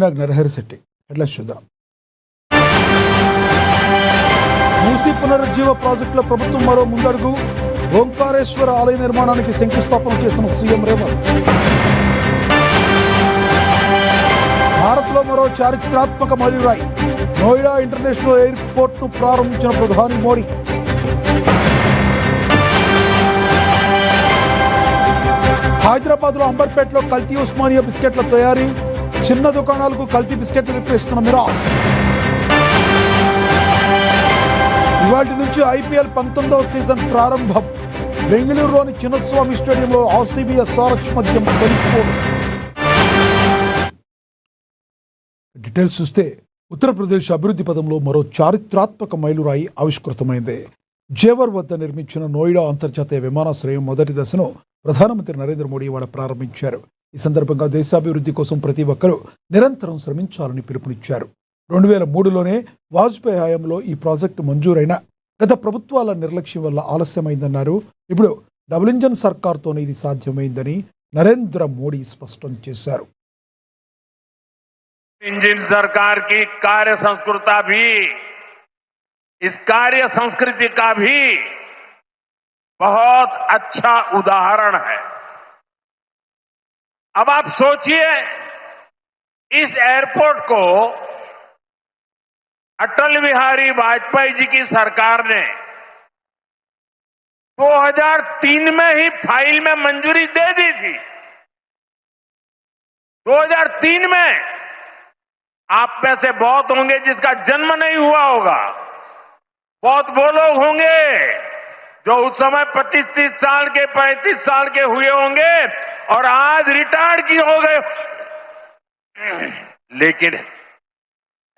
నాకు నరహరి శెట్టి ఎట్లా చూద్దాం. మూసీ పునరుజ్జీవ ప్రాజెక్టులో ప్రభుత్వం మరో ముందడుగు. ఓంకారేశ్వర ఆలయ నిర్మాణానికి శంకుస్థాపన చేసిన సీఎం రేవంత్. భారత్లో మరో చారిత్రాత్మక మైలురాయి. నోయిడా ఇంటర్నేషనల్ ఎయిర్పోర్ట్ ను ప్రారంభించిన ప్రధాని మోడీ. హైదరాబాద్ లో అంబర్పేటలో కల్తీ ఉస్మానియా బిస్కెట్ల తయారీ. చిన్న దుకాణాలకు కల్తీ బిస్కెట్లు విక్రయిస్తున్న మిరాస్. ఇవాటి నుంచి ఐపీఎల్ 19వ సీజన్ ప్రారంభం. బెంగళూరులోని చిన్నస్వామి స్టేడియంలో ఆర్సీబీ ఎస్ఆర్హెచ్ మధ్య తొలిపోరు. డీటెయిల్స్ చూస్తే ఉత్తరప్రదేశ్ అభివృద్ధి పదంలో మరో చారిత్రాత్మక మైలురాయి ఆవిష్కృతమైంది. జేవర్ వద్ద నిర్మించిన నోయిడా అంతర్జాతీయ విమానాశ్రయం మొదటి దశను ప్రధానమంత్రి నరేంద్ర మోడీ ఇవాళ ప్రారంభించారు. ఈ సందర్భంగా దేశాభివృద్ధి కోసం ప్రతి ఒక్కరూ నిరంతరం శ్రమించాలని పిలుపునిచ్చారు. 2003లోనే వాజ్పేయి హయాంలో ఈ ప్రాజెక్టు మంజూరైన గత ప్రభుత్వాల నిర్లక్ష్యం వల్ల ఆలస్యమైందన్నారు. ఇప్పుడు డబుల్ ఇంజన్ సర్కార్తోనే ఇది సాధ్యమైందని నరేంద్ర మోడీ స్పష్టం చేశారు. इंजन सरकार की कार्य संस्कृति भी, इस कार्य संस्कृति का भी बहुत अच्छा उदाहरण है. अब आप सोचिए, इस एयरपोर्ट को अटल बिहारी वाजपेयी जी की सरकार ने 2003 में ही फाइल में मंजूरी दे दी थी. 2003 में आप में से बहुत होंगे जिसका जन्म नहीं हुआ होगा. बहुत वो लोग होंगे जो उस समय 25-30 साल के 35 साल के हुए होंगे और आज रिटायर्ड की हो गए. लेकिन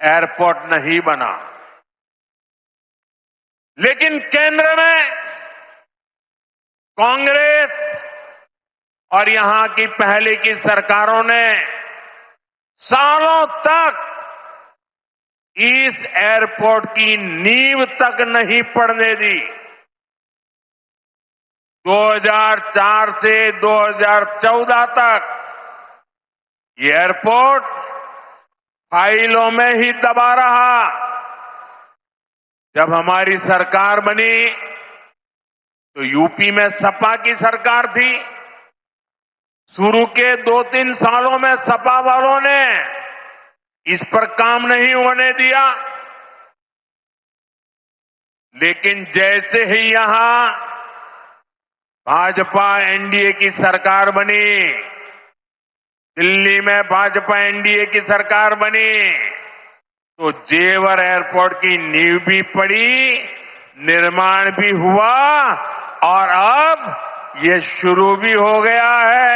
एयरपोर्ट नहीं बना. लेकिन केंद्र में कांग्रेस और यहां की पहले की सरकारों ने सालों तक इस एयरपोर्ट की नींव तक नहीं पड़ने दी. 2004 से 2014 तक ये एयरपोर्ट फाइलों में ही दबा रहा. जब हमारी सरकार बनी तो यूपी में सपा की सरकार थी. शुरू के 2-3 सालों में सपा वालों ने इस पर काम नहीं होने दिया. लेकिन जैसे ही यहां भाजपा एनडीए की सरकार बनी, दिल्ली में भाजपा एनडीए की सरकार बनी, तो जेवर एयरपोर्ट की नींव भी पड़ी, निर्माण भी हुआ और अब ये शुरू भी हो गया है.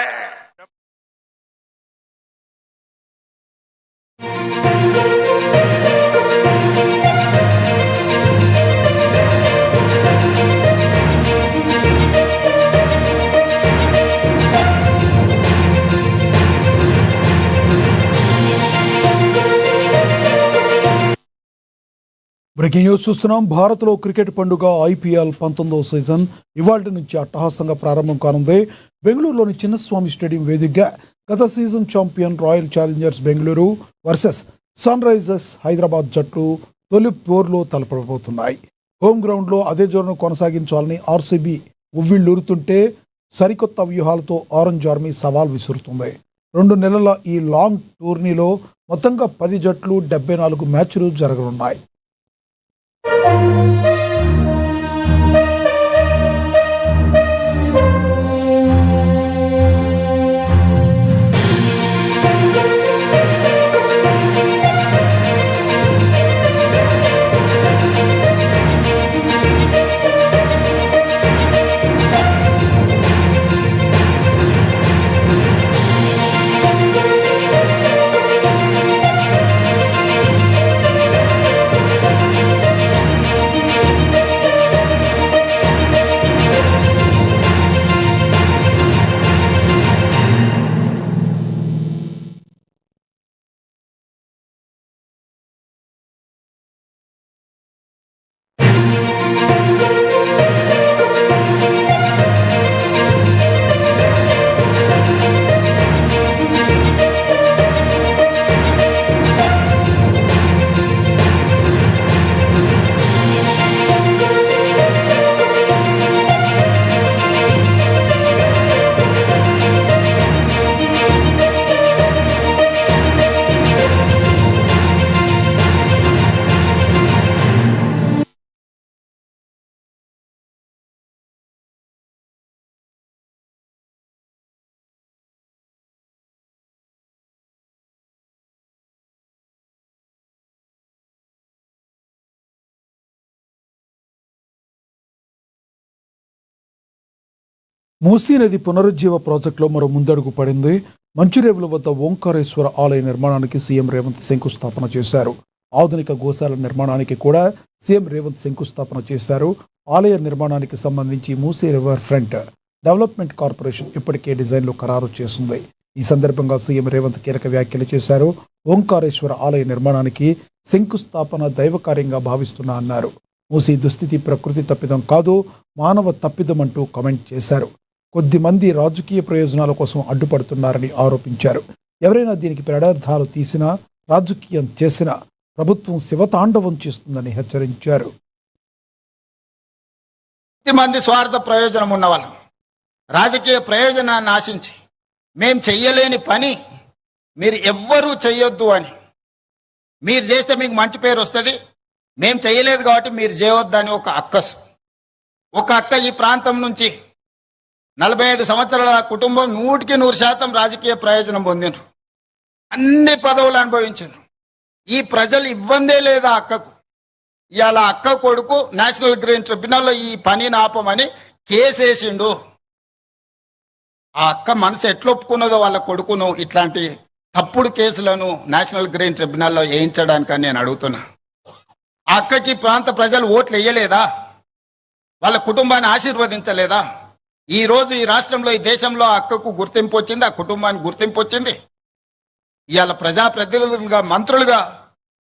బ్రేకింగ్ న్యూస్ చూస్తున్నాం. భారత్లో క్రికెట్ పండుగ ఐపీఎల్ 19వ సీజన్ ఇవాళ్టి నుంచి అట్టహాసంగా ప్రారంభం కానుంది. బెంగళూరులోని చిన్నస్వామి స్టేడియం వేదికగా గత season champion Royal Challengers Bengaluru versus Sunrisers Hyderabad జట్లు తొలి పోర్లో తలపడబోతున్నాయి. హోమ్ గ్రౌండ్లో అదే జోరును కొనసాగించాలని ఆర్సీబీ ఉవ్విళ్లూరుతుంటే సరికొత్త వ్యూహాలతో ఆరెంజ్ ఆర్మీ సవాల్ విసురుతుంది. 2 నెలల ఈ లాంగ్ టోర్నీలో మొత్తంగా 10 జట్లు 74 మ్యాచ్లు జరగనున్నాయి. మూసీ నది పునరుజ్జీవ ప్రాజెక్టులో మరో ముందడుగు పడింది. మంచిరేవుల వద్ద ఓంకారేశ్వర ఆలయ నిర్మాణానికి సీఎం రేవంత్ శంకుస్థాపన చేశారు. ఆధునిక గోశాల నిర్మాణానికి కూడా సీఎం రేవంత్ శంకుస్థాపన చేశారు. ఆలయ నిర్మాణానికి సంబంధించి Musi river front development corporation ఇప్పటికే డిజైన్లు ఖరారు చేసింది. ఈ సందర్భంగా సీఎం రేవంత్ కీలక వ్యాఖ్యలు చేశారు. ఓంకారేశ్వర ఆలయ నిర్మాణానికి శంకుస్థాపన దైవకార్యంగా భావిస్తున్నా అన్నారు. మూసీ దుస్థితి ప్రకృతి తప్పిదం కాదు, మానవ తప్పిదం అంటూ కామెంట్ చేశారు. కొద్దిమంది రాజకీయ ప్రయోజనాల కోసం అడ్డుపడుతున్నారని ఆరోపించారు. ఎవరైనా దీనికి పెడార్థాలు తీసినా, రాజకీయం చేసినా ప్రభుత్వం శివతాండవం చేస్తుందని హెచ్చరించారు. మంది స్వార్థ ప్రయోజనం ఉన్నవాళ్ళు రాజకీయ ప్రయోజనాన్ని ఆశించి మేం చెయ్యలేని పని మీరు ఎవ్వరూ చెయ్యొద్దు అని, మీరు చేస్తే మీకు మంచి పేరు వస్తుంది, మేం చెయ్యలేదు కాబట్టి మీరు చేయవద్దని ఒక అక్క ఈ ప్రాంతం నుంచి 45 సంవత్సరాల కుటుంబం 100% రాజకీయ ప్రయోజనం పొందిండ్రు, అన్ని పదవులు అనుభవించారు. ఈ ప్రజలు ఇవ్వందే లేదా అక్కకు. ఇవాళ అక్క కొడుకు నేషనల్ గ్రీన్ ట్రిబ్యునల్లో ఈ పనిని ఆపమని కేసేసిండు. ఆ అక్క మనసు ఎట్లొప్పుకున్నదో వాళ్ళ కొడుకును ఇట్లాంటి తప్పుడు కేసులను నేషనల్ గ్రీన్ ట్రిబ్యునల్లో వేయించడానికని నేను అడుగుతున్నా. ఆ అక్కకి ప్రాంత ప్రజలు ఓట్లు వేయలేదా? వాళ్ళ కుటుంబాన్ని ఆశీర్వదించలేదా? ఈ రోజు ఈ రాష్ట్రంలో, ఈ దేశంలో ఆ అక్కకు గుర్తింపు వచ్చింది, ఆ కుటుంబానికి గుర్తింపు వచ్చింది. ఇవాళ ప్రజాప్రతినిధులుగా, మంత్రులుగా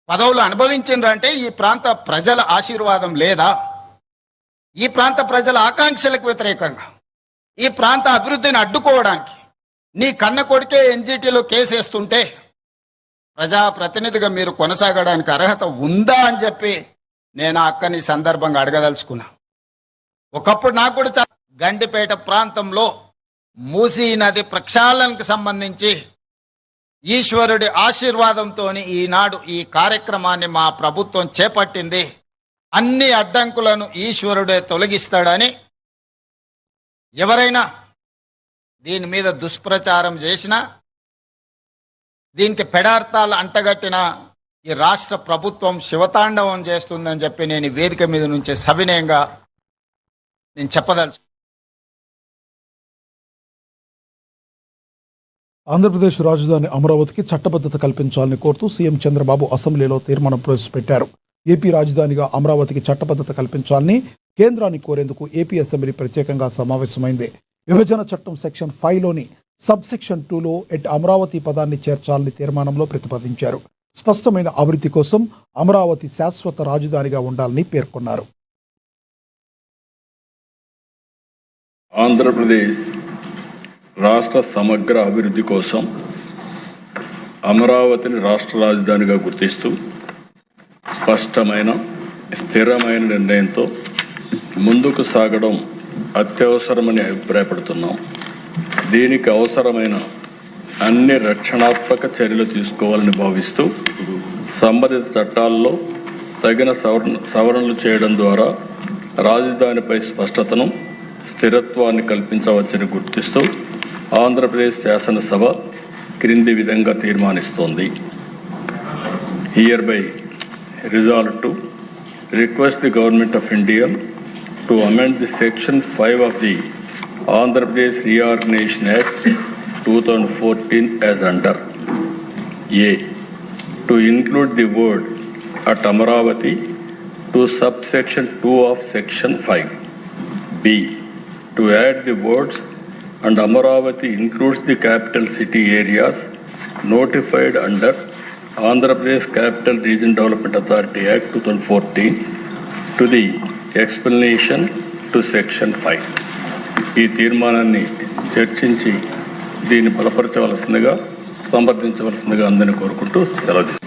పదవులు అనుభవించిండ్రంటే ఈ ప్రాంత ప్రజల ఆశీర్వాదం లేదా? ఈ ప్రాంత ప్రజల ఆకాంక్షలకు వ్యతిరేకంగా, ఈ ప్రాంత అభివృద్ధిని అడ్డుకోవడానికి నీ కన్న కొడుకే ఎన్జిటిలో కేసేస్తుంటే ప్రజాప్రతినిధిగా మీరు కొనసాగడానికి అర్హత ఉందా అని చెప్పి నేను ఆ అక్కని సందర్భంగా అడగదలుచుకున్నా. ఒకప్పుడు నాకు కూడా గండిపేట ప్రాంతంలో మూసీ నది ప్రక్షాళనకు సంబంధించి ఈశ్వరుడి ఆశీర్వాదంతో ఈనాడు ఈ కార్యక్రమాన్ని మా ప్రభుత్వం చేపట్టింది. అన్ని అడ్డంకులను ఈశ్వరుడే తొలగిస్తాడని ఎవరైనా దీని మీద దుష్ప్రచారం చేసినా, దీనికి పెడార్థాలు అంటగట్టిన ఈ రాష్ట్ర ప్రభుత్వం శివతాండవం చేస్తుందని చెప్పి నేను ఈ వేదిక మీద నుంచి సవినయంగా నేను చెప్పదలుచు. ఆంధ్రప్రదేశ్ రాజధాని అమరావతికి చట్టబద్ధత కల్పించాలని కోరుతూ సీఎం చంద్రబాబు అసెంబ్లీలో తీర్మానం ప్రవేశపెట్టారు. ఏపీ రాజధానిగా అమరావతికి చట్టబద్ధత కల్పించాలని కేంద్రాన్ని కోరేందుకు ఏపీ అసెంబ్లీ ప్రత్యేకంగా సమావేశమైంది. విభజన చట్టం సెక్షన్ 5లోని సబ్ సెక్షన్ 2లో అమరావతి పదాన్ని చేర్చాలని తీర్మానంలో ప్రతిపాదించారు. స్పష్టమైన అభివృద్ధి కోసం అమరావతి శాశ్వత రాజధానిగా ఉండాలని పేర్కొన్నారు. ఆంధ్రప్రదేశ్ రాష్ట్ర సమగ్ర అభివృద్ధి కోసం అమరావతిని రాష్ట్ర రాజధానిగా గుర్తిస్తూ స్పష్టమైన, స్థిరమైన నిర్ణయంతో ముందుకు సాగడం అత్యవసరమని అభిప్రాయపడుతున్నాం. దీనికి అవసరమైన అన్ని రక్షణాత్మక చర్యలు తీసుకోవాలని భావిస్తూ సంబంధిత చట్టాల్లో తగిన సవరణలు చేయడం ద్వారా రాజధానిపై స్పష్టతను, స్థిరత్వాన్ని కల్పించవచ్చని గుర్తిస్తూ ఆంధ్రప్రదేశ్ శాసనసభ క్రింది విధంగా తీర్మానిస్తోంది. Hereby resolved to request the Government of India to amend the Section 5 of the Andhra Pradesh Reorganization Act 2014 as under: A. To include the word at Amaravati to subsection 2 of Section 5. B. To add the words and Amaravati includes the capital city areas notified under Andhra Pradesh Capital Region Development Authority Act 2014 to the explanation to Section 5. ఈ తీర్మానాన్ని చర్చించి దీన్ని బలపరచవలసిందిగా, సమర్థించవలసిందిగా అందరినీ కోరుకుంటూ సెలవు.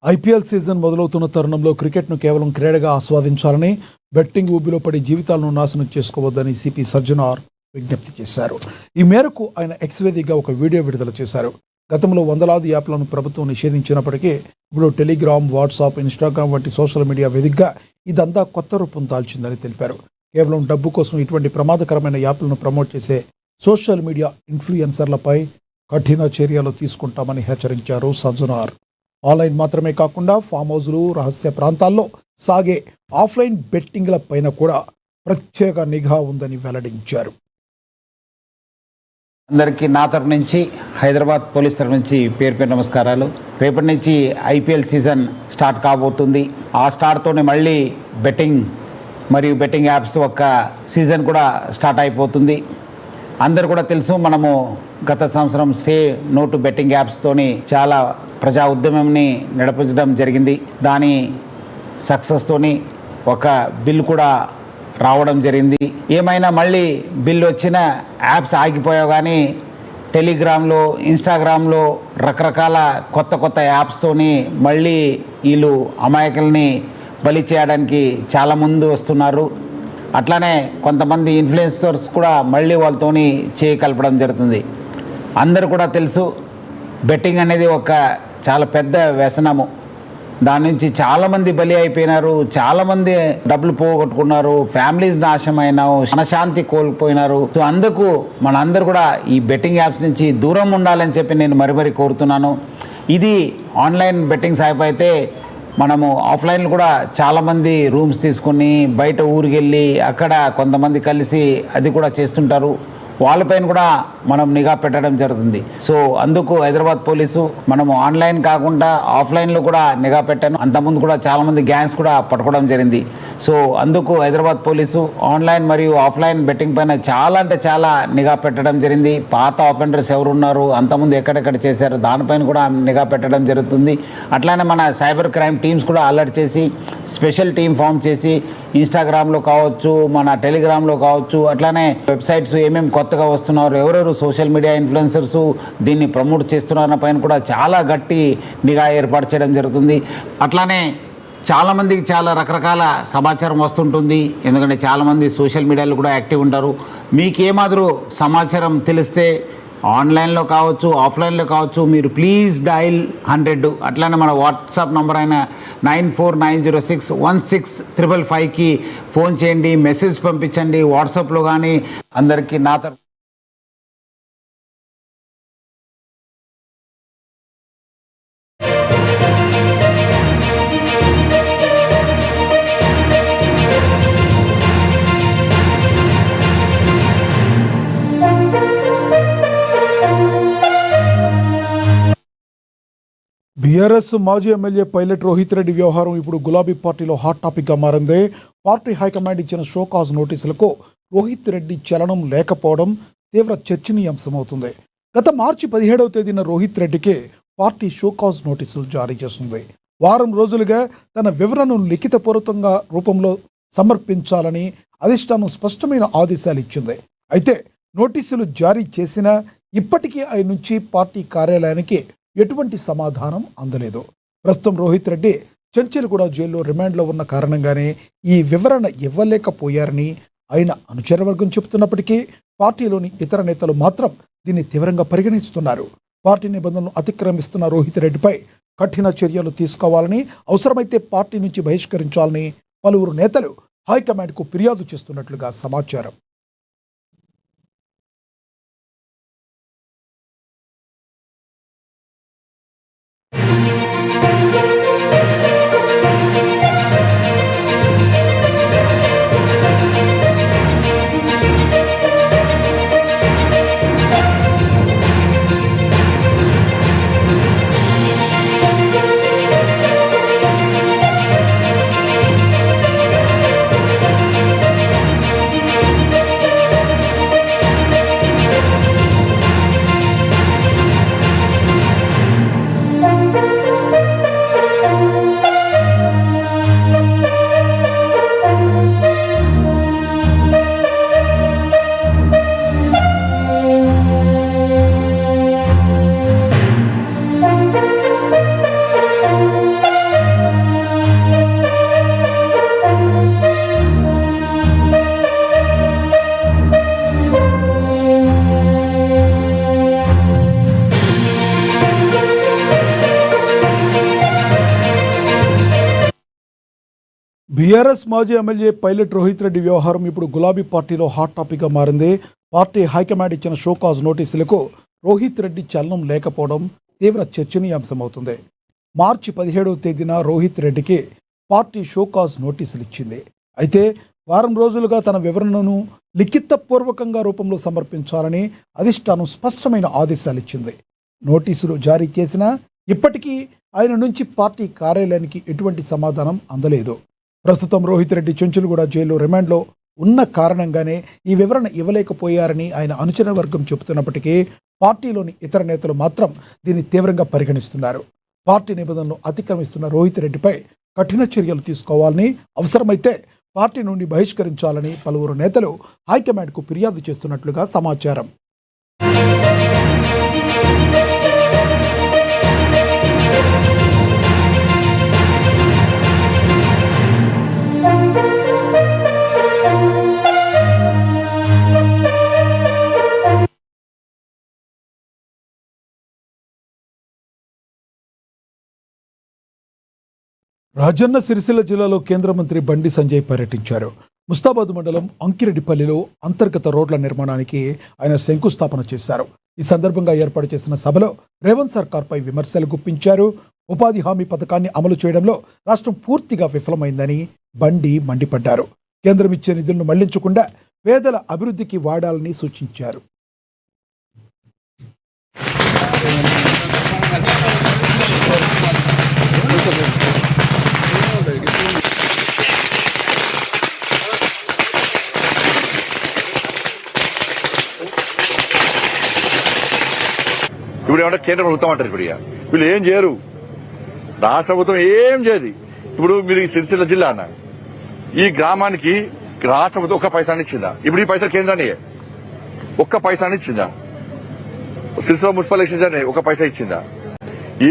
IPL season మొదలవుతున్న తరుణంలో క్రికెట్ను కేవలం క్రీడగా ఆస్వాదించాలని, బెట్టింగ్ ఊబిలో పడి జీవితాలను నాశనం చేసుకోవద్దని సిపి సజ్జనార్ విజ్ఞప్తి చేశారు. ఈ మేరకు ఆయన ఎక్స్ వేదికగా ఒక వీడియో విడుదల చేశారు. గతంలో వందలాది యాప్లను ప్రభుత్వం నిషేధించినప్పటికీ ఇప్పుడు టెలిగ్రామ్, వాట్సాప్, ఇన్స్టాగ్రామ్ వంటి సోషల్ మీడియా వేదికగా ఇదంతా కొత్త రూపం దాల్చిందని తెలిపారు. కేవలం డబ్బు కోసం ఇటువంటి ప్రమాదకరమైన యాప్లను ప్రమోట్ చేసే సోషల్ మీడియా ఇన్ఫ్లుయెన్సర్లపై కఠిన చర్యలు తీసుకుంటామని హెచ్చరించారు సజ్జనార్. ఆన్లైన్ మాత్రమే కాకుండా ఫామ్ హౌస్లు, రహస్య ప్రాంతాల్లో సాగే ఆఫ్లైన్ బెట్టింగ్ల పైన కూడా ప్రత్యేక నిఘా ఉందని వెల్లడించారు. అందరికీ నా తరపు నుంచి హైదరాబాద్ పోలీస్ తరపు నుంచి పేరు పేరు నమస్కారాలు. రేపటి నుంచి ఐపీఎల్ సీజన్ స్టార్ట్ కాబోతుంది. ఆ స్టార్ట్తోనే మళ్ళీ బెట్టింగ్ మరియు బెట్టింగ్ యాప్స్ ఒక సీజన్ కూడా స్టార్ట్ అయిపోతుంది. అందరు కూడా తెలుసు, మనము గత సంవత్సరం సే నో టు బెట్టింగ్ యాప్స్తోని చాలా ప్రజా ఉద్యమంని నడిపించడం జరిగింది. దాని సక్సెస్తోని ఒక బిల్ కూడా రావడం జరిగింది. ఏమైనా మళ్ళీ బిల్లు వచ్చిన యాప్స్ ఆగిపోయావు, కానీ టెలిగ్రామ్లో, ఇన్స్టాగ్రామ్లో రకరకాల కొత్త యాప్స్తోని మళ్ళీ వీళ్ళు అమాయకుల్ని బలి చేయడానికి చాలా ముందు వస్తున్నారు. అట్లానే కొంతమంది ఇన్ఫ్లుయెన్సర్స్ కూడా మళ్ళీ వాళ్ళతోని చేయి కలపడం జరుగుతుంది. అందరు కూడా తెలుసు, బెట్టింగ్ అనేది ఒక చాలా పెద్ద వ్యసనము. దాని నుంచి చాలామంది బలి అయిపోయినారు, చాలామంది డబ్బులు పోగొట్టుకున్నారు, ఫ్యామిలీస్ నాశనమైనారు, మనశాంతి కోల్పోయినారు. సో అందుకు మనందరూ కూడా ఈ బెట్టింగ్ యాప్స్ నుంచి దూరం ఉండాలని చెప్పి నేను మరీ కోరుతున్నాను. ఇది ఆన్లైన్ బెట్టింగ్ యాప్ అయితే మనము ఆఫ్లైన్లో కూడా చాలామంది రూమ్స్ తీసుకొని బయట ఊరికి వెళ్ళి అక్కడ కొంతమంది కలిసి అది కూడా చేస్తుంటారు. వాళ్ళపైన కూడా మనం నిఘా పెట్టడం జరుగుతుంది. సో అందుకు హైదరాబాద్ పోలీసు మనము ఆన్లైన్ కాకుండా ఆఫ్లైన్లో కూడా నిఘా పెట్టాను. అంతకుముందు కూడా చాలామంది గ్యాంగ్స్ కూడా పట్టుకోవడం జరిగింది. సో అందుకు హైదరాబాద్ పోలీసు ఆన్లైన్ మరియు ఆఫ్లైన్ బెట్టింగ్ పైన చాలా అంటే చాలా నిఘా పెట్టడం జరిగింది. పాత ఆఫెండర్స్ ఎవరున్నారు, అంతకుముందు ఎక్కడెక్కడ చేశారు, దానిపైన కూడా నిఘా పెట్టడం జరుగుతుంది. అట్లానే మన సైబర్ క్రైమ్ టీమ్స్ కూడా అలర్ట్ చేసి స్పెషల్ టీం ఫామ్ చేసి ఇన్స్టాగ్రామ్లో కావచ్చు, మన టెలిగ్రామ్లో కావచ్చు, అట్లానే వెబ్సైట్స్ ఏమేమి కొత్తగా వస్తున్నారు, ఎవరెవరు సోషల్ మీడియా ఇన్ఫ్లుయెన్సర్స్ దీన్ని ప్రమోట్ చేస్తున్న పైన కూడా చాలా గట్టి నిఘా ఏర్పాటు చేయడం జరుగుతుంది. అట్లానే చాలామందికి చాలా రకరకాల సమాచారం వస్తుంటుంది. ఎందుకంటే చాలామంది సోషల్ మీడియాలో కూడా యాక్టివ్ ఉంటారు. మీకు ఏమాదిరూ సమాచారం తెలిస్తే ఆన్లైన్లో కావచ్చు, ఆఫ్లైన్లో కావచ్చు, మీరు ప్లీజ్ డయల్ 100. అట్లానే మన వాట్సాప్ నంబర్ అయిన 9490616555కి ఫోన్ చేయండి, మెసేజ్ పంపించండి వాట్సాప్లో కానీ. అందరికీ నా తరఫు బీఆర్ఎస్ మాజీ ఎమ్మెల్యే పైలట్ రోహిత్ రెడ్డి వ్యవహారం ఇప్పుడు గులాబీ పార్టీలో హాట్ టాపిక్గా మారింది. పార్టీ హైకమాండ్ ఇచ్చిన షోకాజ్ నోటీసులకు రోహిత్ రెడ్డి చలనం లేకపోవడం తీవ్ర చర్చనీయాంశమవుతుంది. గత మార్చి 17వ తేదీన రోహిత్ రెడ్డికి పార్టీ షోకాజ్ నోటీసులు జారీ చేస్తుంది. వారం రోజులుగా తన వివరణను లిఖితపూర్వకంగా రూపంలో సమర్పించాలని అధిష్టానం స్పష్టమైన ఆదేశాలు ఇచ్చింది. అయితే నోటీసులు జారీ చేసినా ఇప్పటికీ ఆయన నుంచి పార్టీ కార్యాలయానికి ఎటువంటి సమాధానం అందలేదు. ప్రస్తుతం రోహిత్ రెడ్డి చెంచల్గూడ జైల్లో రిమాండ్లో ఉన్న కారణంగానే ఈ వివరణ ఇవ్వలేకపోయారని ఆయన అనుచరవర్గం చెబుతున్నప్పటికీ పార్టీలోని ఇతర నేతలు మాత్రం దీన్ని తీవ్రంగా పరిగణిస్తున్నారు. పార్టీ నిబంధనలు అతిక్రమిస్తున్న రోహిత్ రెడ్డిపై కఠిన చర్యలు తీసుకోవాలని, అవసరమైతే పార్టీ నుంచి బహిష్కరించాలని పలువురు నేతలు హైకమాండ్కు ఫిర్యాదు చేస్తున్నట్లుగా సమాచారం. బీఆర్ఎస్ మాజీ ఎమ్మెల్యే పైలట్ రోహిత్ రెడ్డి వ్యవహారం ఇప్పుడు గులాబీ పార్టీలో హాట్ టాపిక్గా మారింది. పార్టీ హైకమాండ్ ఇచ్చిన షోకాజ్ నోటీసులకు రోహిత్ రెడ్డి చలనం లేకపోవడం తీవ్ర చర్చనీయాంశమవుతుంది. మార్చి 17వ తేదీన రోహిత్ రెడ్డికి పార్టీ షోకాజ్ నోటీసులు ఇచ్చింది. అయితే వారం రోజులుగా తన వివరణను లిఖితపూర్వకంగా రూపంలో సమర్పించాలని అధిష్టానం స్పష్టమైన ఆదేశాలు ఇచ్చింది. నోటీసులు జారీ చేసినా ఇప్పటికీ ఆయన నుంచి పార్టీ కార్యాలయానికి ఎటువంటి సమాధానం అందలేదు. ప్రస్తుతం రోహిత్ రెడ్డి చెంచులగూడ జైల్లో రిమాండ్లో ఉన్న కారణంగానే ఈ వివరణ ఇవ్వలేకపోయారని ఆయన అనుచర వర్గం చెబుతున్నప్పటికీ పార్టీలోని ఇతర నేతలు మాత్రం దీన్ని తీవ్రంగా పరిగణిస్తున్నారు. పార్టీ నిబంధనలు అతిక్రమిస్తున్న రోహిత్ రెడ్డిపై కఠిన చర్యలు తీసుకోవాలని, అవసరమైతే పార్టీ నుండి బహిష్కరించాలని పలువురు నేతలు హైకమాండ్కు ఫిర్యాదు చేస్తున్నట్లుగా సమాచారం. రాజన్న సిరిసిల్ల జిల్లాలో కేంద్ర మంత్రి బండి సంజయ్ పర్యటించారు. ముస్తాబాద్ మండలం అంకిరెడ్డిపల్లిలో అంతర్గత రోడ్ల నిర్మాణానికి ఆయన శంకుస్థాపన చేశారు. ఈ సందర్భంగా ఏర్పాటు చేసిన సభలో రేవంత్ సర్కార్పై విమర్శలు గుప్పించారు. ఉపాధి హామీ పథకాన్ని అమలు చేయడంలో రాష్ట్రం పూర్తిగా విఫలమైందని బండి మండిపడ్డారు. కేంద్రం ఇచ్చే నిధులను మళ్లించకుండా పేదల అభివృద్ధికి వాడాలని సూచించారు. ఇప్పుడు ఏమంటే కేంద్ర ప్రభుత్వం అంటారు. ఇప్పుడు వీళ్ళు ఏం చేయరు, రాష్ట్ర ప్రభుత్వం ఏం చేయదు. ఇప్పుడు మీరు ఈ సిరిసిల్ల జిల్లా అన్న, ఈ గ్రామానికి రాష్ట్ర ప్రభుత్వం ఒక్క పైసాని ఇచ్చిందా? ఇప్పుడు ఈ పైసలు కేంద్రాన్ని ఒక్క పైసాని ఇచ్చిందా? సిరిసిల్ల మున్సిపల్ ఎక్సైజ్ ఒక పైసా ఇచ్చిందా?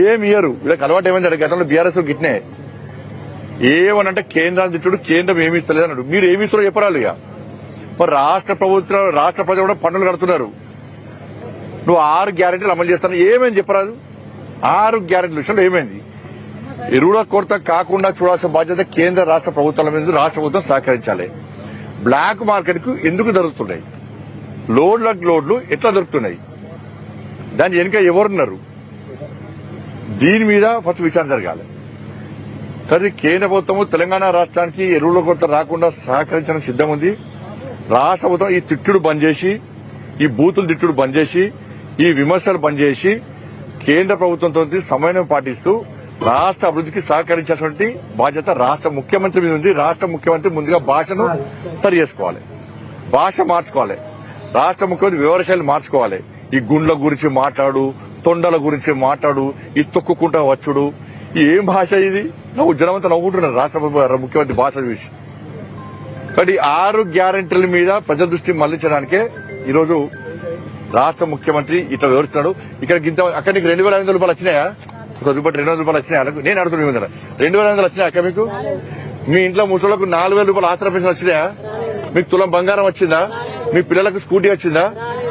ఏమి ఇయ్యరు. వీళ్ళకి అలవాటు ఏమైందంటే గతంలో బీఆర్ఎస్ గిట్నే ఏమనంటే కేంద్రాన్ని తిట్టుడు, కేంద్రం ఏమి ఇస్తలేదు అన్నాడు. మీరు ఏమి ఇస్తారో చెప్పరాలు. ఇక మరి రాష్ట్ర ప్రభుత్వం, రాష్ట్ర ప్రజలు కూడా పన్నులు కడుతున్నారు. నువ్వు 6 గ్యారెంటీలు అమలు చేస్తాను, ఏమైంది చెప్పరాదు? 6 గ్యారెంటీల విషయంలో ఏమైంది? ఎరువుల కొరత కాకుండా చూడాల్సిన బాధ్యత కేంద్ర రాష్ట్ర ప్రభుత్వాల మీద రాష్ట్ర ప్రభుత్వం సహకరించాలి. బ్లాక్ మార్కెట్ కు ఎందుకు దొరుకుతున్నాయి? లోడ్లు ఎట్లా దొరుకుతున్నాయి? దాని వెనుక ఎవరున్నారు? దీని మీద ఫస్ట్ విచారణ జరగాలి. కానీ కేంద్ర ప్రభుత్వము తెలంగాణ రాష్ట్రానికి ఎరువుల కొరత రాకుండా సహకరించడానికి సిద్ధం ఉంది. రాష్ట్ర ప్రభుత్వం ఈ తిట్టుడు బంద్ చేసి, ఈ బూతులు తిట్టుడు బంద్ చేసి, ఈ విమర్శలు బంద్ చేసి కేంద్ర ప్రభుత్వంతో సమన్వయం పాటిస్తూ రాష్ట్ర అభివృద్ధికి సహకరించాల్సిన బాధ్యత రాష్ట్ర ముఖ్యమంత్రి మీద ఉంది. రాష్ట్ర ముఖ్యమంత్రి ముందుగా భాషను సరి చేసుకోవాలి, భాష మార్చుకోవాలి. రాష్ట్ర ముఖ్యమంత్రి వివరశైలి మార్చుకోవాలి. ఈ గుండ్ల గురించి మాట్లాడు, తొండల గురించి మాట్లాడు, ఈ తొక్కుకుంటా వచ్చుడు, ఏం భాష ఇది? జనమంతా నవ్వుకుంటున్నారు రాష్ట్ర ముఖ్యమంత్రి భాష చూసి. కాబట్టి 6 గ్యారెంటీల మీద ప్రజల దృష్టి మళ్లించడానికే ఈరోజు రాష్ట్ర ముఖ్యమంత్రి ఇట్లా వివరిస్తున్నాడు. ఇక్కడ అక్కడ నీకు 2,500 రూపాయలు వచ్చినాయా? రూపాయలు 200 రూపాయలు వచ్చినాయా? నేను అడుగుతున్నాను, 2,500 వచ్చినాయా అక్క మీకు? మీ ఇంట్లో ముసలకు 4,000 రూపాయలు ఆసరా పెన్షన్ వచ్చినాయా? మీకు తులం బంగారం వచ్చిందా? మీ పిల్లలకు స్కూటీ వచ్చిందా?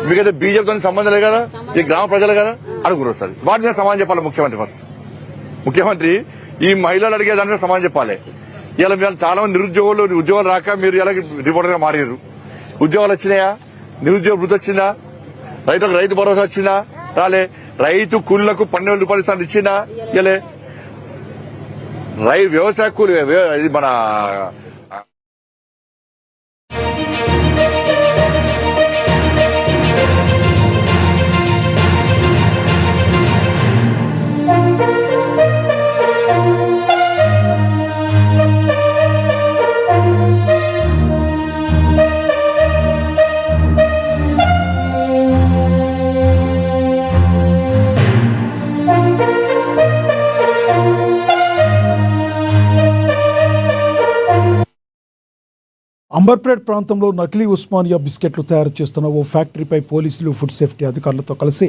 మీకైతే బీజేపీతో సంబంధం లేదు కదా, ఈ గ్రామ ప్రజలు కదా, అడుగురు సార్. వాటి మీద సమాధానం చెప్పాలి ముఖ్యమంత్రి. ఫస్ట్ ముఖ్యమంత్రి ఈ మహిళలు అడిగేదానికి సమాధానం చెప్పాలి. ఇలా మీరు చాలా మంది ఉద్యోగాలు రాక మీరు ఇలా రిపోర్టర్ గా మారారు. ఉద్యోగాలు వచ్చినాయా? నిరుద్యోగ వృద్ధి వచ్చిందా? రైతు భరోసా వచ్చిందా? రాలే. రైతు కూలీలకు 12,000 రూపాయలు ఇచ్చిందా? ఇయలే. వ్యవసాయ కూలి ఇది మన అంబర్పేట్ ప్రాంతంలో నకిలీ ఉస్మానియా బిస్కెట్లు తయారు చేస్తున్న ఓ ఫ్యాక్టరీపై పోలీసులు, ఫుడ్ సేఫ్టీ అధికారులతో కలిసి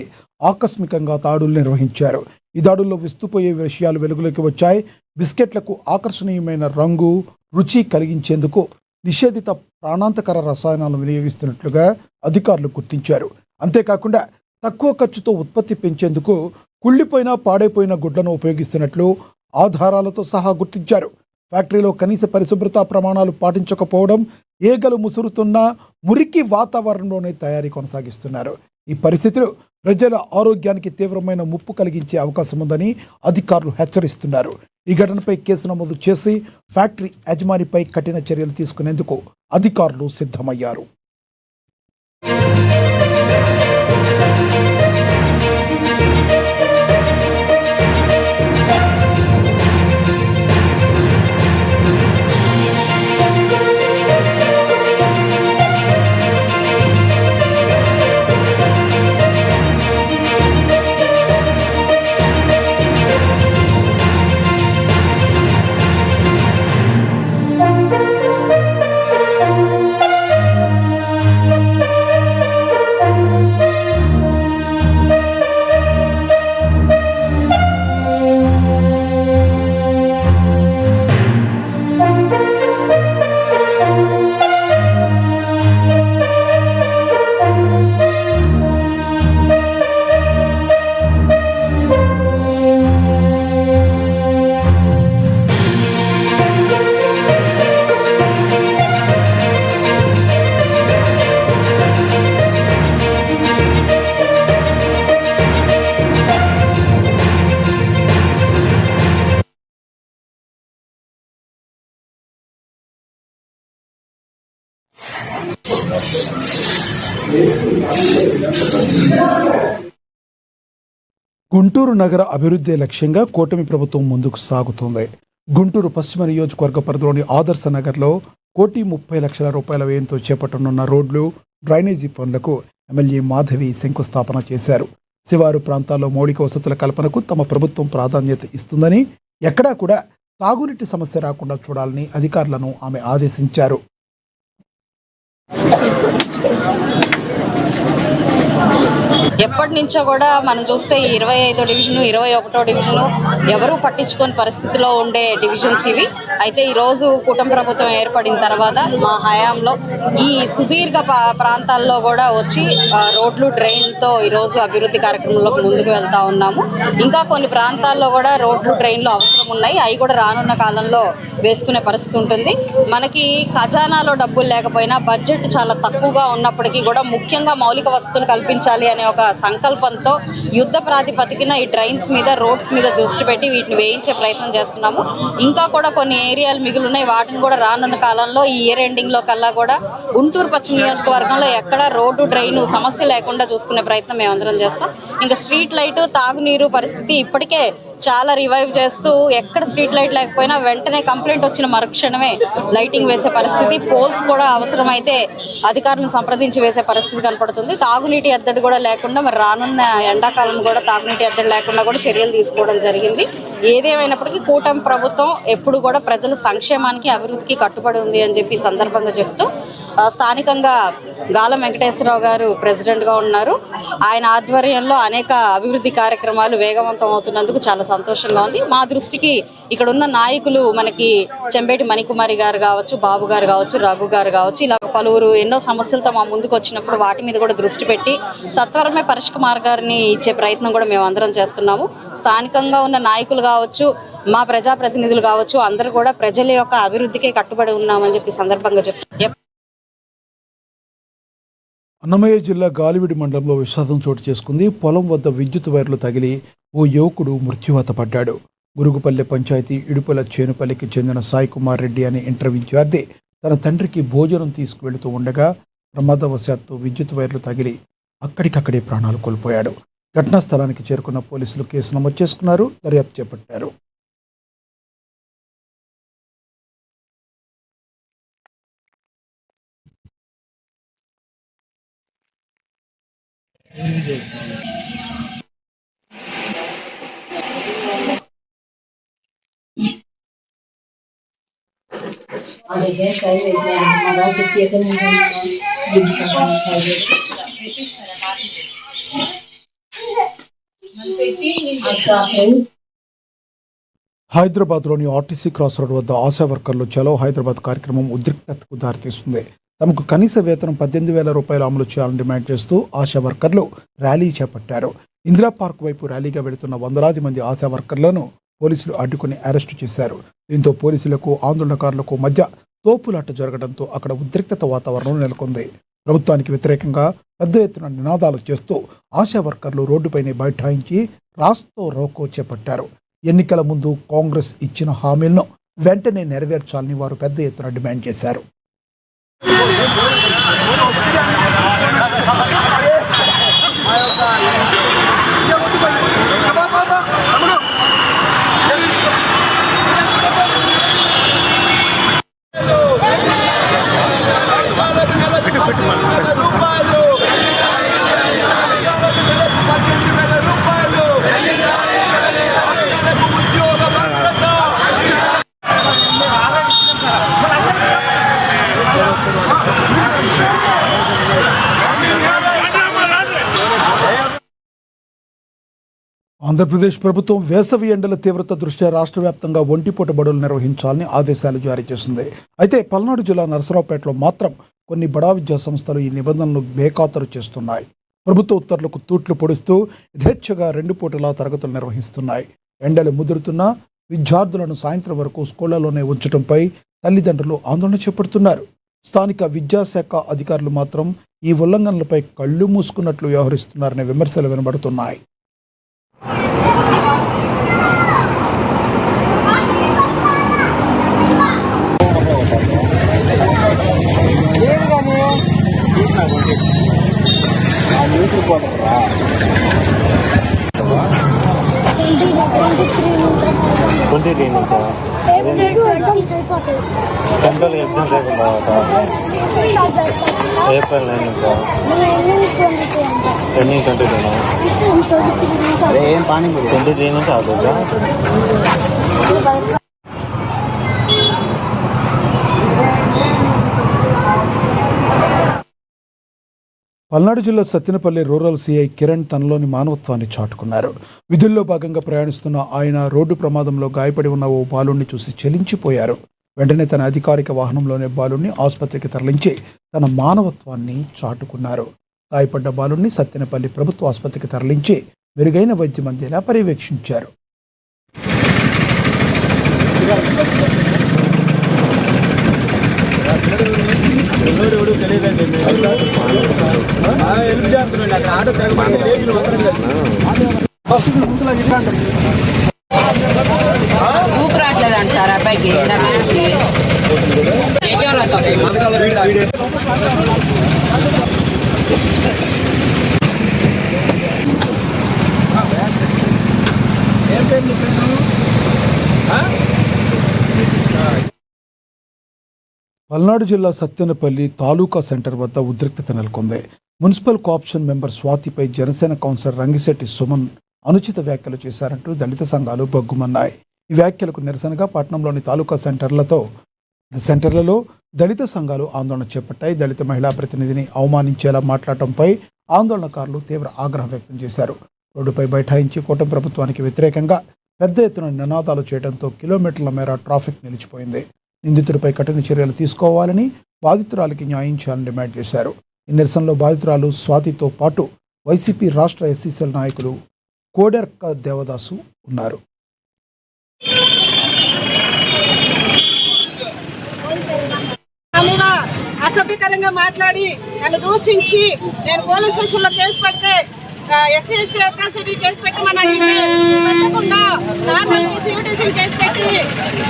ఆకస్మికంగా దాడులు నిర్వహించారు. ఈ దాడుల్లో విస్తుపోయే విషయాలు వెలుగులోకి వచ్చాయి. బిస్కెట్లకు ఆకర్షణీయమైన రంగు, రుచి కలిగించేందుకు నిషేధిత ప్రాణాంతకర రసాయనాలను వినియోగిస్తున్నట్లుగా అధికారులు గుర్తించారు. అంతేకాకుండా తక్కువ ఖర్చుతో ఉత్పత్తి పెంచేందుకు కుళ్ళిపోయిన, పాడైపోయిన గుడ్లను ఉపయోగిస్తున్నట్లు ఆధారాలతో సహా గుర్తించారు. ఫ్యాక్టరీలో కనీస పరిశుభ్రతా ప్రమాణాలు పాటించకపోవడం, ఏగలు ముసురుతున్న మురికి వాతావరణంలోనే తయారీ కొనసాగిస్తున్నారు. ఈ పరిస్థితులు ప్రజల ఆరోగ్యానికి తీవ్రమైన ముప్పు కలిగించే అవకాశం ఉందని అధికారులు హెచ్చరిస్తున్నారు. ఈ ఘటనపై కేసు నమోదు చేసి ఫ్యాక్టరీ యజమానిపై కఠిన చర్యలు తీసుకునేందుకు అధికారులు సిద్ధమయ్యారు. గుంటూరు నగర అభివృద్ధి లక్ష్యంగా కూటమి ప్రభుత్వం ముందుకు సాగుతోంది. గుంటూరు పశ్చిమ నియోజకవర్గ పరిధిలోని ఆదర్శ నగర్లో 1,30,00,000 రూపాయల వ్యయంతో చేపట్టనున్న రోడ్లు, డ్రైనేజీ పనులకు ఎమ్మెల్యే మాధవి శంకుస్థాపన చేశారు. శివారు ప్రాంతాల్లో మౌలిక వసతుల కల్పనకు తమ ప్రభుత్వం ప్రాధాన్యత ఇస్తుందని, ఎక్కడా కూడా తాగునీటి సమస్య రాకుండా చూడాలని అధికారులను ఆమె ఆదేశించారు. ఎప్పటి నుంచో కూడా మనం చూస్తే 25వ డివిజను, 21వ డివిజను ఎవరూ పట్టించుకోని పరిస్థితిలో ఉండే డివిజన్స్ ఇవి. అయితే ఈరోజు కూటమి ప్రభుత్వం ఏర్పడిన తర్వాత మా హయాంలో ఈ సుదీర్ఘ ప్రాంతాల్లో కూడా వచ్చి రోడ్లు, డ్రైన్లతో ఈరోజు అభివృద్ధి కార్యక్రమంలోకి ముందుకు వెళ్తా ఉన్నాము. ఇంకా కొన్ని ప్రాంతాల్లో కూడా రోడ్లు, డ్రైన్లు అవసరం ఉన్నాయి. అవి కూడా రానున్న కాలంలో వేసుకునే పరిస్థితి ఉంటుంది. మనకి ఖజానాలో డబ్బులు లేకపోయినా బడ్జెట్ చాలా తక్కువగా ఉన్నప్పటికీ కూడా ముఖ్యంగా మౌలిక వసతులు కల్పించాలి అనే ఒక సంకల్పంతో యుద్ధ ప్రాతిపదికన ఈ డ్రైన్స్ మీద, రోడ్స్ మీద దృష్టి పెట్టి వీటిని వేయించే ప్రయత్నం చేస్తున్నాము. ఇంకా కూడా కొన్ని ఏరియాలు మిగిలి ఉన్నాయి. వాటిని కూడా రానున్న కాలంలో ఈ ఇయర్ ఎండింగ్ లో కల్లా కూడా గుంటూరు పశ్చిమ నియోజకవర్గంలో ఎక్కడ రోడ్డు, డ్రైన్ సమస్య లేకుండా చూసుకునే ప్రయత్నం మేమందరం చేస్తాం. ఇంకా స్ట్రీట్ లైట్, తాగునీరు పరిస్థితి ఇప్పటికే చాలా రివైవ్ చేస్తూ ఎక్కడ స్ట్రీట్ లైట్ లేకపోయినా వెంటనే కంప్లైంట్ వచ్చిన మరుక్షణమే లైటింగ్ వేసే పరిస్థితి, పోల్స్ కూడా అవసరమైతే అధికారులను సంప్రదించి వేసే పరిస్థితి కనపడుతుంది. తాగునీటి ఎద్దడి కూడా లేకుండా మరి రానున్న ఎండాకాలం కూడా తాగునీటి ఎద్దడి లేకుండా కూడా చర్యలు తీసుకోవడం జరిగింది. ఏదేమైనప్పటికీ కూటమి ప్రభుత్వం ఎప్పుడు కూడా ప్రజల సంక్షేమానికి, అభివృద్ధికి కట్టుబడి ఉంది అని చెప్పి సందర్భంగా చెప్తూ స్థానికంగా గాలం వెంకటేశ్వరరావు గారు ప్రెసిడెంట్గా ఉన్నారు. ఆయన ఆధ్వర్యంలో అనేక అభివృద్ధి కార్యక్రమాలు వేగవంతం అవుతున్నందుకు చాలా సంతోషంగా ఉంది. మా దృష్టికి ఇక్కడ ఉన్న నాయకులు మనకి చెంబేటి మణికుమారి గారు కావచ్చు, బాబు గారు కావచ్చు, రఘు గారు కావచ్చు, ఇలా పలువురు ఎన్నో సమస్యలతో మా ముందుకు వచ్చినప్పుడు వాటి మీద కూడా దృష్టి పెట్టి సత్వరమే పరిష్కారాన్ని ఇచ్చే ప్రయత్నం కూడా మేము అందరం చేస్తున్నాము. స్థానికంగా ఉన్న నాయకులు కావచ్చు, మా ప్రజాప్రతినిధులు కావచ్చు, అందరూ కూడా ప్రజల యొక్క అభివృద్ధికే కట్టుబడి ఉన్నామని చెప్పి సందర్భంగా చెప్తున్నారు. అన్నమయ్య జిల్లా గాలివీడి మండలంలో విషాదం చోటు చేసుకుంది. పొలం వద్ద విద్యుత్ వైర్లు తగిలి ఓ యువకుడు మృత్యువాత పడ్డాడు. గురుగుపల్లె పంచాయతీ ఇడుపుల చేనుపల్లికి చెందిన సాయి కుమార్ రెడ్డి అనే ఇంటర్ విద్యార్థి తన తండ్రికి భోజనం తీసుకువెళుతూ ఉండగా ప్రమాదవశాత్తు విద్యుత్ వైర్లు తగిలి అక్కడికక్కడే ప్రాణాలు కోల్పోయాడు. ఘటనా స్థలానికి చేరుకున్న పోలీసులు కేసు నమోదు చేసుకున్నారు, దర్యాప్తు చేపట్టారు. హైదరాబాద్లోని ఆర్టీసీ క్రాస్ రోడ్ వద్ద ఆశా వర్కర్లు చలో హైదరాబాద్ కార్యక్రమం ఉద్రిక్తతకు దారితీస్తుంది. తమకు కనీస వేతనం 18,000 రూపాయలు అమలు చేయాలని డిమాండ్ చేస్తూ ఆశా వర్కర్లు ర్యాలీ చేపట్టారు. ఇందిరా పార్క్ వైపు ర్యాలీగా వెళుతున్న వందలాది మంది ఆశా వర్కర్లను పోలీసులు అడ్డుకుని అరెస్టు చేశారు. దీంతో పోలీసులకు, ఆందోళనకారులకు మధ్య తోపులాట జరగడంతో అక్కడ ఉద్రిక్తత వాతావరణం నెలకొంది. ప్రభుత్వానికి వ్యతిరేకంగా పెద్ద ఎత్తున నినాదాలు చేస్తూ ఆశా వర్కర్లు రోడ్డుపైనే బైఠాయించి రాస్తో రోకో చేపట్టారు. ఎన్నికల ముందు కాంగ్రెస్ ఇచ్చిన హామీలను వెంటనే నెరవేర్చాలని వారు పెద్ద ఎత్తున డిమాండ్ చేశారు. ఆంధ్రప్రదేశ్ ప్రభుత్వం వేసవి ఎండల తీవ్రత దృష్ట్యా రాష్ట్ర వ్యాప్తంగా ఒంటిపూట బడులు నిర్వహించాలని ఆదేశాలు జారీ చేసింది. అయితే పల్నాడు జిల్లా నరసరావుపేటలో మాత్రం కొన్ని బడా విద్యా సంస్థలు ఈ నిబంధనలు బేఖాతరు చేస్తున్నాయి. ప్రభుత్వ ఉత్తర్వులకు తూట్లు పొడుస్తూ యథేచ్ఛగా 2 పూటలా తరగతులు నిర్వహిస్తున్నాయి. ఎండలు ముదురుతున్న విద్యార్థులను సాయంత్రం వరకు స్కూళ్లలోనే ఉంచడంపై తల్లిదండ్రులు ఆందోళన చేపడుతున్నారు. స్థానిక విద్యాశాఖ అధికారులు మాత్రం ఈ ఉల్లంఘనలపై కళ్ళు మూసుకున్నట్లు వ్యవహరిస్తున్నారనే విమర్శలు వినబడుతున్నాయి. సెంట్రల్ ఎగ్జామ్స్ లేకుండా ఏప్రిల్ 9 నుంచా రన్నింగ్ 23 నుంచి అవుతుందా? పల్నాడు జిల్లా సత్తెనపల్లి రూరల్ సిఐ కిరణ్ తనలోని మానవత్వాన్ని చాటుకున్నారు. విధుల్లో భాగంగా ప్రయాణిస్తున్న ఆయన రోడ్డు ప్రమాదంలో గాయపడి ఉన్న ఓ బాలుడిని చూసి చెలించిపోయారు. వెంటనే తన అధికారిక వాహనంలోనే బాలుడిని ఆసుపత్రికి తరలించి తన మానవత్వాన్ని చాటుకున్నారు. గాయపడ్డ బాలుడిని సత్తెనపల్లి ప్రభుత్వ ఆసుపత్రికి తరలించి మెరుగైన వైద్యం అందేలా పర్యవేక్షించారు. ఊపిరాట్లేదండి సార్ అబ్బాయికి. పల్నాడు జిల్లా సత్తెనపల్లి తాలూకా సెంటర్ వద్ద ఉద్రిక్తత నెలకొంది. మున్సిపల్ కోఆప్షన్ మెంబర్ స్వాతిపై జనసేన కౌన్సిలర్ రంగిశెట్టి సుమన్ అనుచిత వ్యాఖ్యలు చేశారంటూ దళిత సంఘాలు బగ్గుమన్నాయి. ఈ వ్యాఖ్యలకు నిరసనగా పట్టణంలోని తాలూకా సెంటర్లలో దళిత సంఘాలు ఆందోళన చేపట్టాయి. దళిత మహిళా ప్రతినిధిని అవమానించేలా మాట్లాడటంపై ఆందోళనకారులు తీవ్ర ఆగ్రహం వ్యక్తం చేశారు. రోడ్డుపై బైఠాయించి కూటమి ప్రభుత్వానికి వ్యతిరేకంగా పెద్ద ఎత్తున నినాదాలు చేయడంతో కిలోమీటర్ల మేర ట్రాఫిక్ నిలిచిపోయింది. నిందితుడిపై కఠిన చర్యలు తీసుకోవాలని, బాధితురాలికి న్యాయం చేయాలని డిమాండ్ చేశారు. ఈ నిరసనలో బాధితురాలు స్వాతితో పాటు వైసీపీ రాష్ట్ర ఎస్సీసీఎల్ నాయకులు కోడెర్క దేవదాసు ఉన్నారు. అసభ్యకరంగా మాట్లాడి నన్ను దూషించి నేను పోలీస్ స్టేషన్లో కేసు పెడితే ఎస్సీ ఎస్టీ అట్రాసిటీ కేసు పెట్టమని పెట్టకుండా నార్మల్ సివిటిజన్ కేసు పెట్టి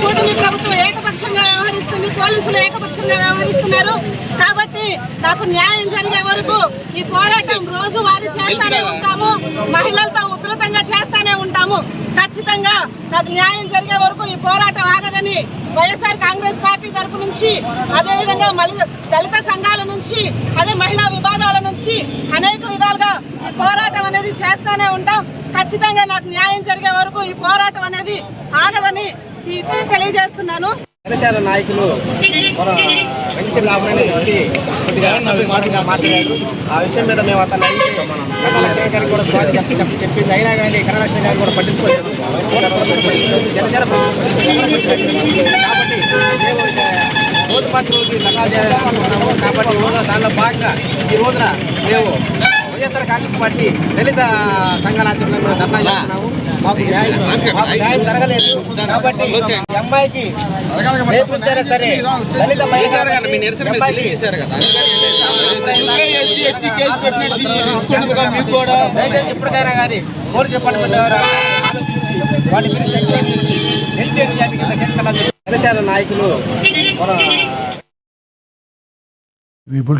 కూటమి ప్రభుత్వం ఏకపక్షంగా వ్యవహరిస్తుంది, పోలీసులు ఏకపక్షంగా వ్యవహరిస్తున్నారు. కాబట్టి నాకు న్యాయం జరిగే వరకు ఈ పోరాటం రోజు వారి చేస్తానే ఉంటాము, మహిళలతో ఉధృతంగా చేస్తానే ఉంటాము. ఖచ్చితంగా నాకు న్యాయం జరిగే వరకు ఈ పోరాటం ఆగదని వైఎస్ఆర్ కాంగ్రెస్ పార్టీ తరపు నుంచి, అదేవిధంగా దళిత సంఘాల నుంచి, అదే మహిళా విభాగాల నుంచి అనేక విధాలుగా ఈ పోరాటం అనేది చేస్తానే ఉంటాం. ఖచ్చితంగా నాకు న్యాయం జరిగే వరకు ఈ పోరాటం అనేది ఆగదని తెలియజేస్తున్నాను. జనసేన నాయకులు మన వెంకటేశ్వర కొద్దిగా మాటగా మాట్లాడారు. ఆ విషయం మీద మేము అతను కన్నలక్ష్మి గారికి కూడా స్వాతి చెప్పింది. అయినా కానీ కన్నలక్ష్మి గారిని కూడా పట్టించుకోలేదు. జనసేన కాబట్టి మేము ఓటు పాత్రకి ధర్నా చేయాలనుకుంటున్నాము. కాబట్టి దానిలో భాగంగా ఈ రోజున మేము వైఎస్ఆర్ కాంగ్రెస్ పార్టీ దళిత సంఘాల ఆధ్వర్యంలో ధర్నా చేస్తున్నాము. మాకు న్యాయం జరగలేదు కాబట్టి ఈ అమ్మాయికి రేపు సరే దళిత దయచేసి ఇప్పటికైనా కానీ పోలీస్ డిపార్ట్మెంట్ ఆలోచించి వాటిని పిలిచి ఎంక్వైరీ చేసి ఎస్సీ ఎస్టీ యాక్ట్ కింద కేసు కట్టాలని జనసేన నాయకులు మన